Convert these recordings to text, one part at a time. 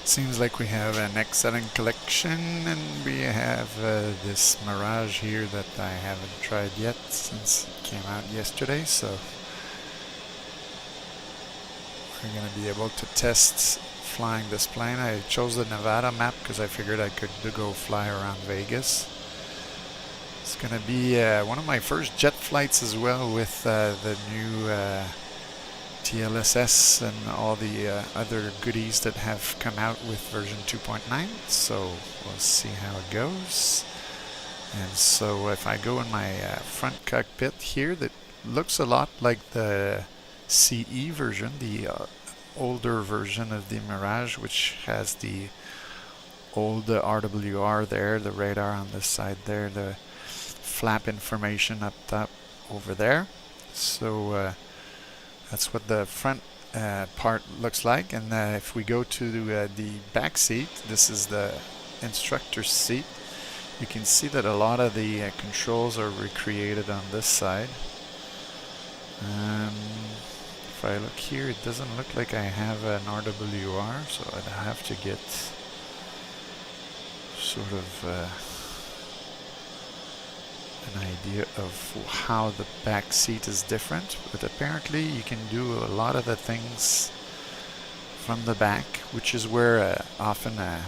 Seems like we have an excellent collection, and we have this Mirage here that I haven't tried yet since it came out yesterday, so we're going to be able to test flying this plane. I chose the Nevada map because I figured I could go fly around Vegas. It's going to be one of my first jet flights as well with the new TLSS and all the other goodies that have come out with version 2.9, so we'll see how it goes. And so if I go in my front cockpit here, that looks a lot like the CE version, the older version of the Mirage, which has the old RWR there, the radar on this side there, the flap information up top over there. So that's what the front part looks like. And if we go to the back seat, this is the instructor's seat. You can see that a lot of the controls are recreated on this side. If I look here, it doesn't look like I have an RWR, so I'd have to get sort of an idea of how the back seat is different, but apparently you can do a lot of the things from the back, which is where often an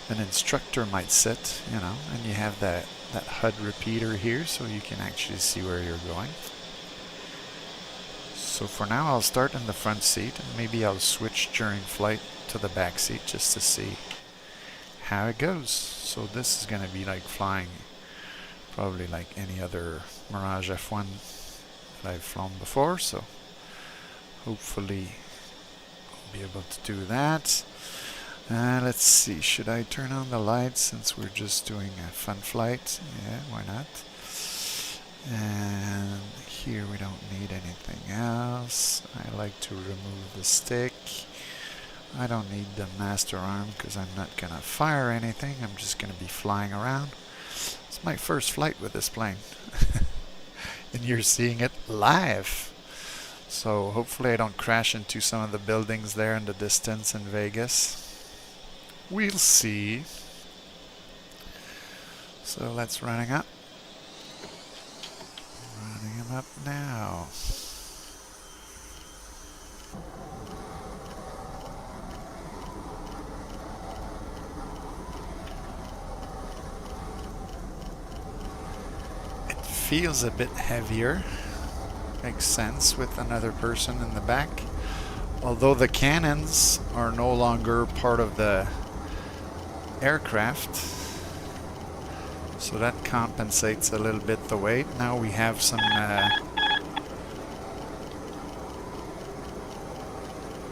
instructor might sit, you know, and you have that HUD repeater here, so you can actually see where you're going. So for now I'll start in the front seat, and maybe I'll switch during flight to the back seat just to see how it goes. So this is going to be like flying probably like any other Mirage F1 that I've flown before, so hopefully I'll be able to do that. Let's see, should I turn on the lights since we're just doing a fun flight? Yeah, why not? And here we don't need anything else. I like to remove the stick. I don't need the master arm because I'm not gonna fire anything. I'm just gonna be flying around. It's my first flight with this plane. And you're seeing it live. So hopefully I don't crash into some of the buildings there in the distance in Vegas. We'll see. So let's running up. Running him up now. Feels a bit heavier. Makes sense with another person in the back. Although the cannons are no longer part of the aircraft, so that compensates a little bit the weight. Now we have some I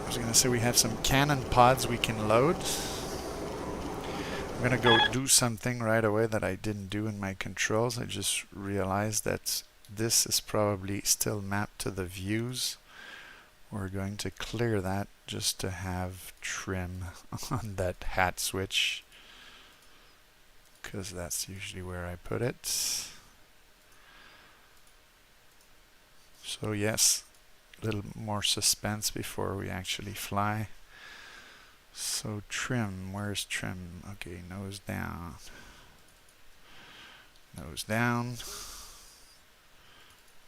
was gonna say we have some cannon pods we can load. I'm gonna go do something right away that I didn't do in my controls. I just realized that this is probably still mapped to the views. We're going to clear that just to have trim on that hat switch, because that's usually where I put it. So yes, a little more suspense before we actually fly. So trim, where's trim? Okay, nose down. Nose down.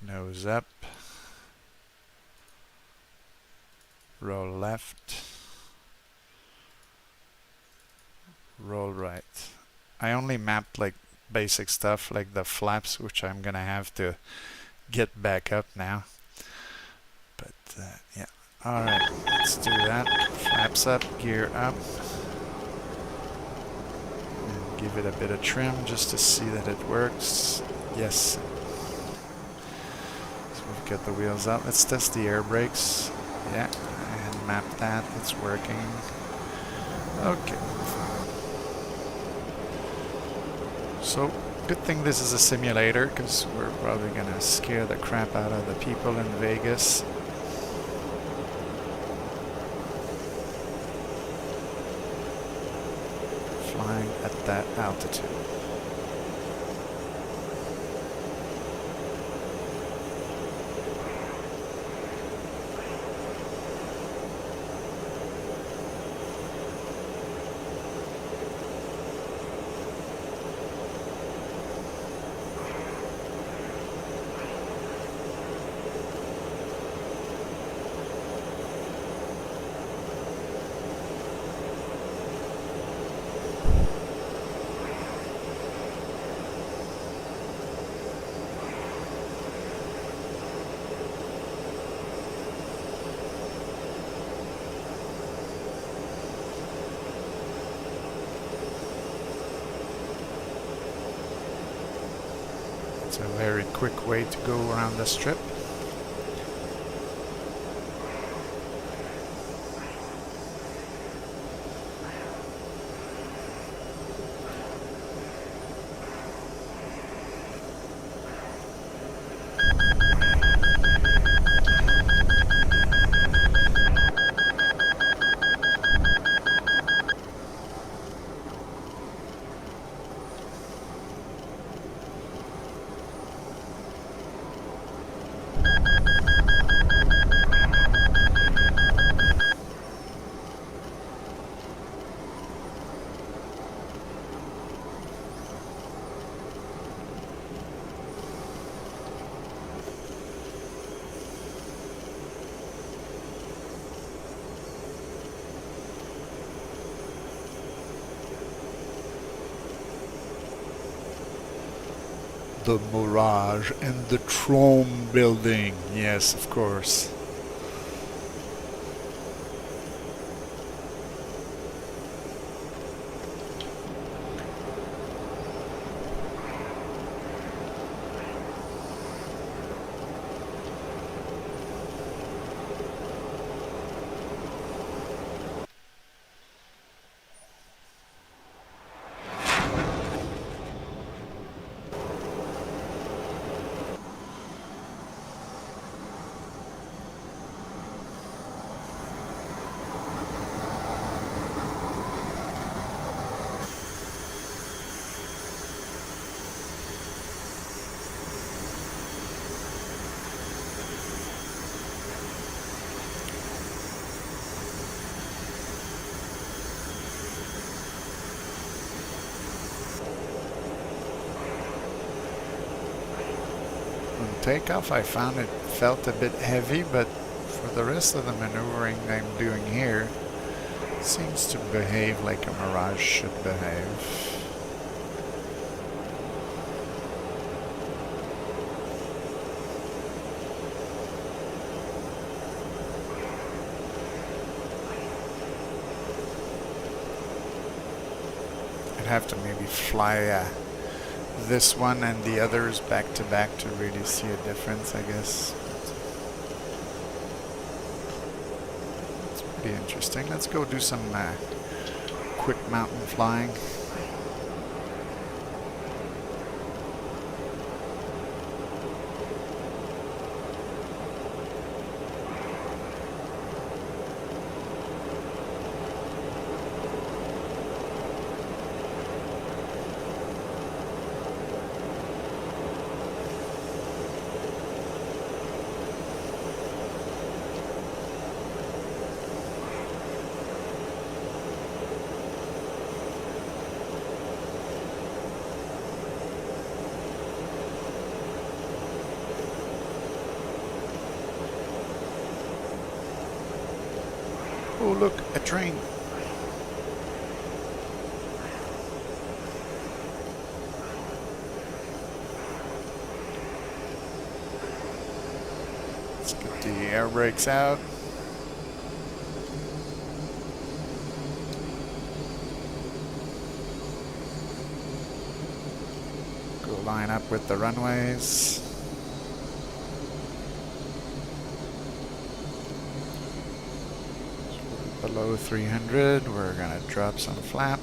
Nose up. Roll left. Roll right. I only mapped like basic stuff like the flaps, which I'm gonna have to get back up now. But yeah. Alright, let's do that. Flaps up, gear up. And give it a bit of trim just to see that it works. Yes. So we've got the wheels up. Let's test the air brakes. Yeah, and map that. It's working. Okay. So, good thing this is a simulator, because we're probably going to scare the crap out of the people in Vegas. Flying at that altitude. It's a very quick way to go around the strip. The Mirage and the Throne building. Yes, of course. Takeoff, I found it felt a bit heavy, but for the rest of the maneuvering I'm doing here, it seems to behave like a Mirage should behave. I'd have to maybe fly this one and the others back to back to really see a difference, I guess. It's pretty interesting. Let's go do some quick mountain flying. Oh, look, a train. Let's get the air brakes out. Go line up with the runways. Below 300, we're gonna drop some flap.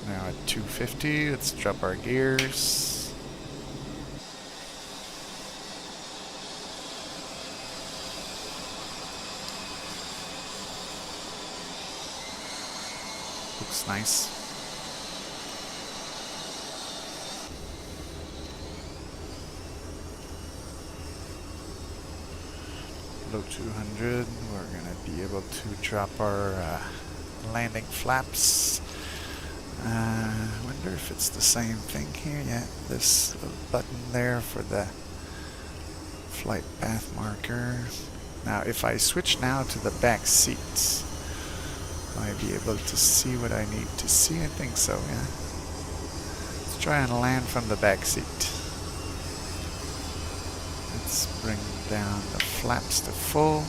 Now at 250, let's drop our gears. Looks nice. Below 200, we're going to be able to drop our landing flaps. Wonder if it's the same thing here. Yeah, this little button there for the flight path marker. Now, if I switch now to the back seats, will I be able to see what I need to see? I think so, yeah. Let's try and land from the back seat. Let's bring down the flaps to full.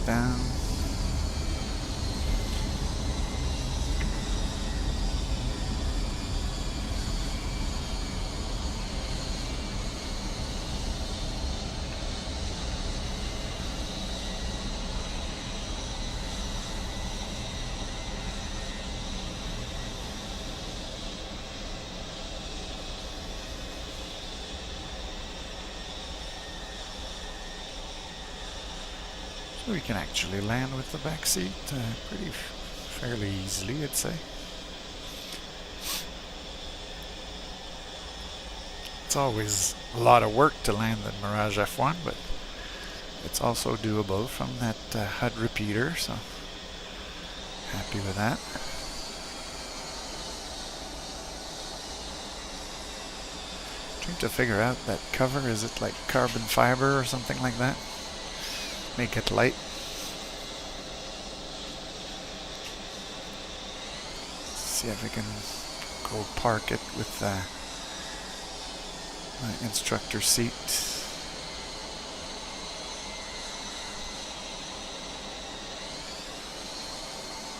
down. So we can actually land with the back seat fairly easily, I'd say. It's always a lot of work to land the Mirage F1, but it's also doable from that HUD repeater, so happy with that. Trying to figure out that cover, is it like carbon fiber or something like that? Make it light. See if I can go park it with my instructor seat.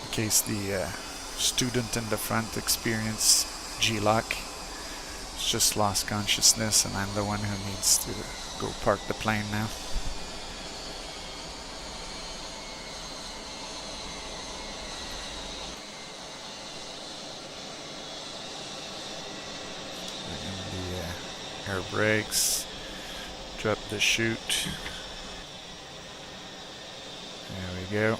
In case the student in the front experience G-lock, it's just lost consciousness and I'm the one who needs to go park the plane now. Air brakes, drop the chute. There we go.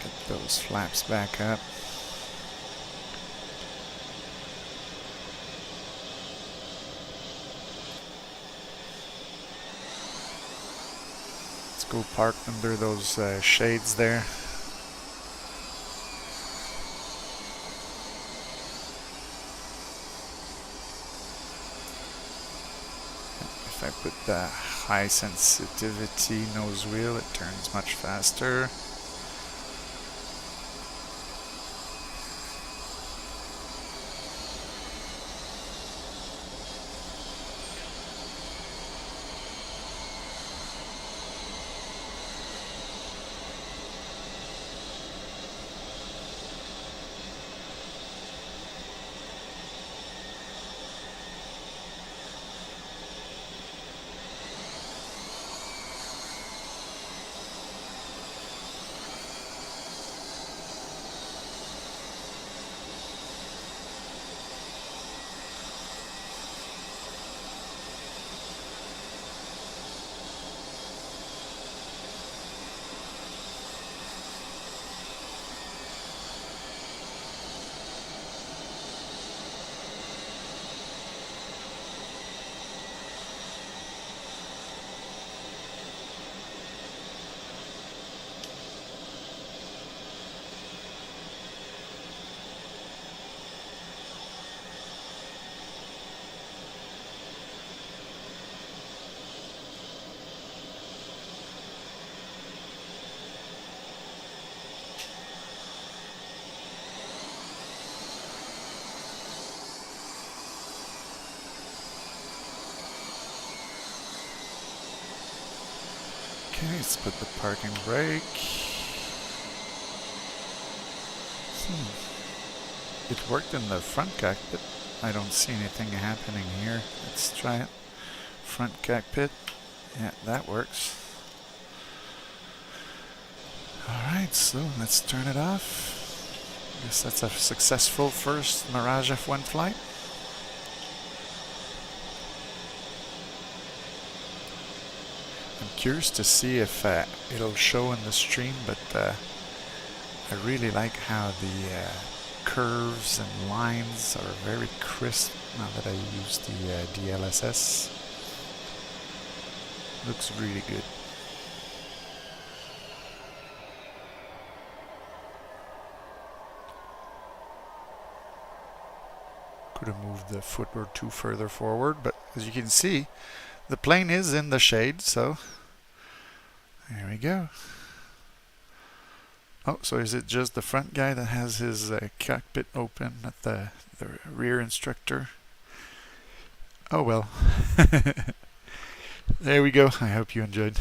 Get those flaps back up. Go park under those shades there. If I put the high sensitivity nose wheel, it turns much faster. Okay, let's put the parking brake. It worked in the front cockpit. I don't see anything happening here. Let's try it. Front cockpit. Yeah, that works. Alright, so let's turn it off. Guess that's a successful first Mirage F1 flight. I'm curious to see if it'll show in the stream, but I really like how the curves and lines are very crisp now that I use the DLSS. Looks really good. Could have moved the foot or two further forward, but as you can see, the plane is in the shade, so there we go. Oh, so is it just the front guy that has his cockpit open, not the rear instructor? Oh well. There we go. I hope you enjoyed.